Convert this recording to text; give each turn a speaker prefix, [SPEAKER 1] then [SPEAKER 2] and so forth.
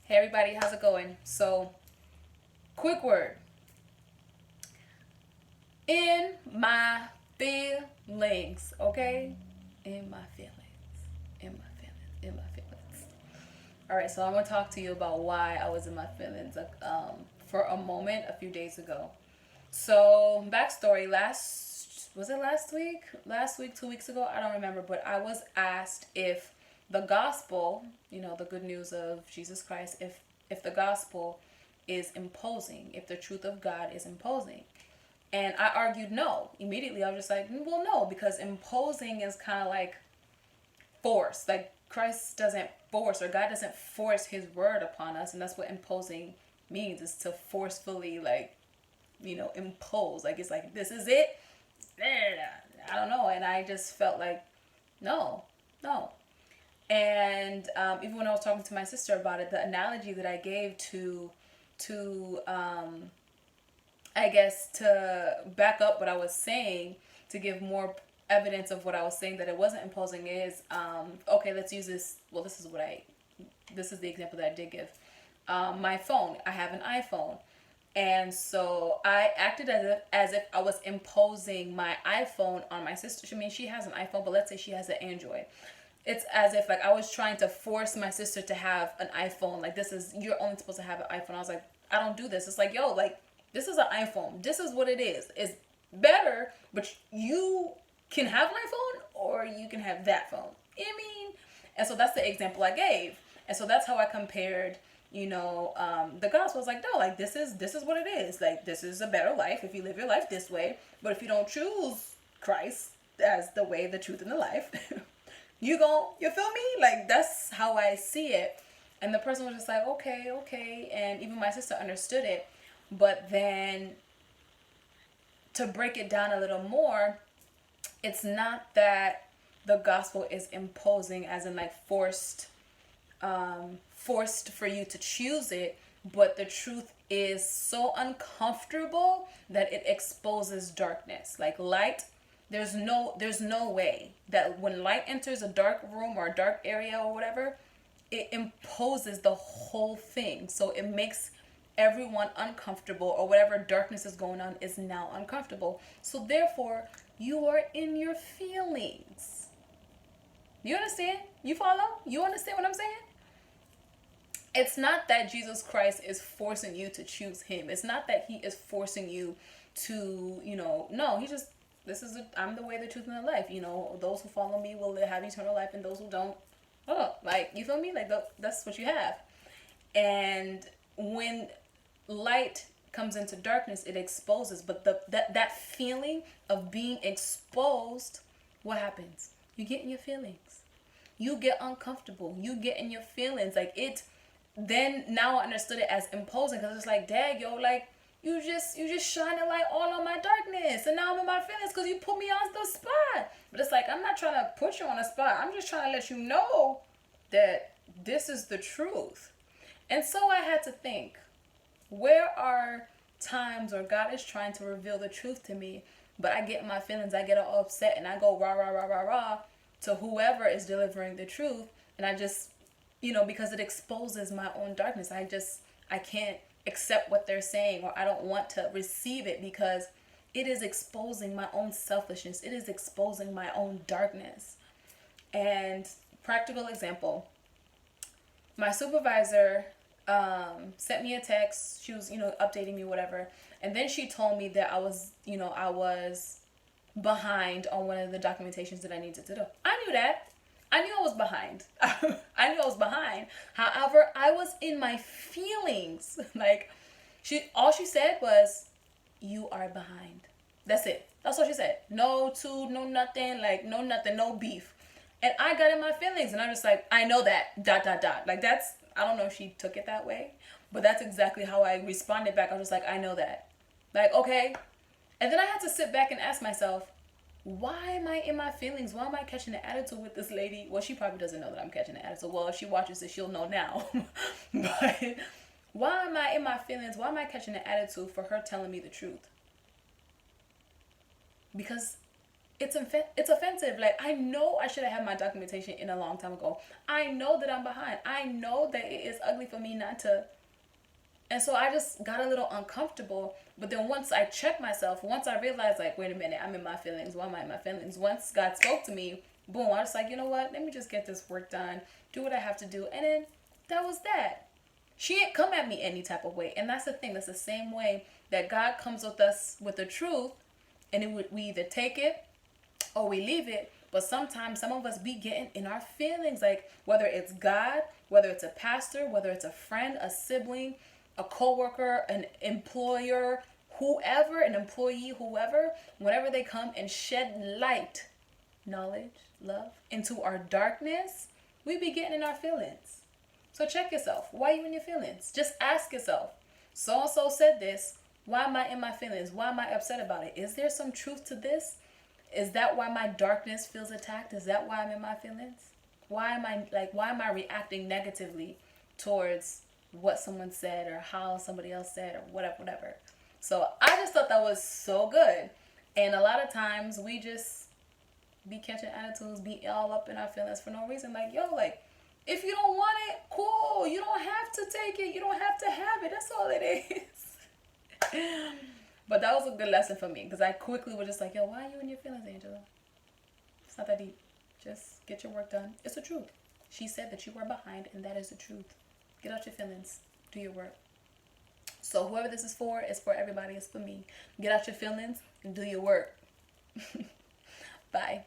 [SPEAKER 1] Hey everybody, how's it going? So, quick word. In my feelings, okay? In my feelings. In my feelings. In my feelings. Alright, so I'm gonna talk to you about why I was in my feelings for a moment a few days ago. So, backstory, was it last week? Last week, 2 weeks ago? I don't remember, but I was asked if the gospel, the good news of Jesus Christ, if the gospel is imposing, if the truth of God is imposing. And I argued no. Immediately I was just like, well, no, because imposing is kind of like force. Like Christ doesn't force, or God doesn't force his word upon us, and that's what imposing means, is to forcefully impose. Like it's like, this is it. I don't know. And I just felt like, no, no. And even when I was talking to my sister about it, the analogy that I gave to I guess to back up what I was saying, to give more evidence of what I was saying that it wasn't imposing, is okay, let's use this. Well, this is the example that I did give. My phone, I have an iPhone. And so I acted as if I was imposing my iPhone on my sister. I mean, she has an iPhone, but let's say she has an Android. It's as if like I was trying to force my sister to have an iPhone. Like, you're only supposed to have an iPhone. I was like, I don't do this. It's like, yo, like, this is an iPhone. This is what it is. It's better, but you can have an iPhone or you can have that phone. You know what I mean? And so that's the example I gave. And so that's how I compared, the gospel. Was like, no, like this is what it is. Like, this is a better life if you live your life this way. But if you don't choose Christ as the way, the truth, and the life, you feel me? Like, that's how I see it. And the person was just like, okay, okay. And even my sister understood it. But then to break it down a little more, it's not that the gospel is imposing, as in like forced for you to choose it, but the truth is so uncomfortable that it exposes darkness. Like light, there's no way that when light enters a dark room or a dark area or whatever, it imposes the whole thing. So it makes everyone uncomfortable, or whatever darkness is going on is now uncomfortable. So therefore, you are in your feelings. You understand? You follow? You understand what I'm saying? It's not that Jesus Christ is forcing you to choose him. It's not that he is forcing you to, no, he just, I'm the way, the truth, and the life. Those who follow me will have eternal life, and those who don't, like, you feel me? Like, that's what you have. And when light comes into darkness, it exposes. But that feeling of being exposed, what happens? You get in your feelings. You get uncomfortable. You get in your feelings. Like, it, then now I understood it as imposing, because it's like, dang, yo, like, you just shine a light all on my darkness, and now I'm in my feelings because you put me on the spot. But it's like, I'm not trying to put you on the spot. I'm just trying to let you know that this is the truth. And so I had to think, where are times where God is trying to reveal the truth to me, but I get in my feelings, I get all upset, and I go rah, rah, rah, rah, rah to whoever is delivering the truth. And I just, because it exposes my own darkness. I can't accept what they're saying, or I don't want to receive it, because it is exposing my own selfishness. It is exposing my own darkness. And practical example, my supervisor sent me a text. She was, updating me, whatever. And then she told me that I was behind on one of the documentations that I needed to do. I knew that. I knew I was behind. I knew I was behind. However, I was in my feelings. Like, all she said was, you are behind. That's it. That's what she said. No to, no nothing, like, no nothing, no beef. And I got in my feelings, and I'm just like, I know that, ... Like, I don't know if she took it that way, but that's exactly how I responded back. I was just like, I know that. Like, okay. And then I had to sit back and ask myself, why am I in my feelings? Why am I catching an attitude with this lady? Well, she probably doesn't know that I'm catching an attitude. Well, if she watches it, she'll know now. But why am I in my feelings? Why am I catching an attitude for her telling me the truth? Because it's offensive. Like, I know I should have had my documentation in a long time ago. I know that I'm behind. I know that it is ugly for me not to. And so I just got a little uncomfortable. But then once I checked myself, once I realized, like, wait a minute, I'm in my feelings. Why am I in my feelings? Once God spoke to me, boom, I was like, you know what? Let me just get this work done, do what I have to do. And then that was that. She ain't come at me any type of way. And that's the thing. That's the same way that God comes with us with the truth. And we either take it or we leave it. But sometimes some of us be getting in our feelings, like whether it's God, whether it's a pastor, whether it's a friend, a sibling, a coworker, an employer, whoever, an employee, whoever, whenever they come and shed light, knowledge, love into our darkness, we be getting in our feelings. So check yourself. Why are you in your feelings? Just ask yourself. So and so said this. Why am I in my feelings? Why am I upset about it? Is there some truth to this? Is that why my darkness feels attacked? Is that why I'm in my feelings? Why am I reacting negatively towards what someone said or how somebody else said or whatever. So I just thought that was so good. And a lot of times we just be catching attitudes, be all up in our feelings for no reason. Like, yo, like, if you don't want it, cool. You don't have to take it. You don't have to have it. That's all it is. But that was a good lesson for me because I quickly was just like, yo, why are you in your feelings, Angela? It's not that deep. Just get your work done. It's the truth. She said that you were behind, and that is the truth. Get out your feelings. Do your work. So whoever this is for, it's for everybody. It's for me. Get out your feelings and do your work. Bye.